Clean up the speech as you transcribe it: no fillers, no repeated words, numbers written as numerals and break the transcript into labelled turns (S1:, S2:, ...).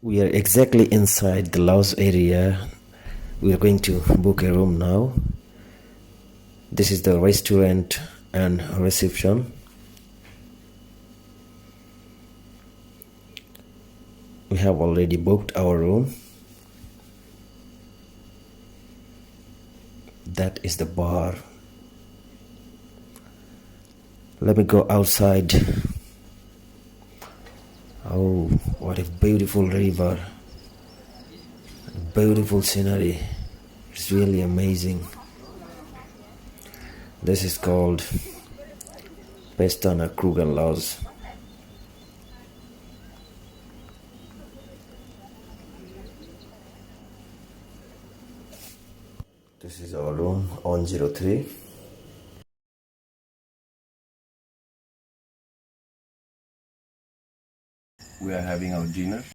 S1: We are exactly inside the lounge area. We are going to book a room now. This is the restaurant and reception. We have already booked our room. That is the bar. Let me go outside. Oh, what a beautiful river. Beautiful scenery. It's really amazing. This is called Pestana Kruger Lodge. This is our room 103. We are having our dinner.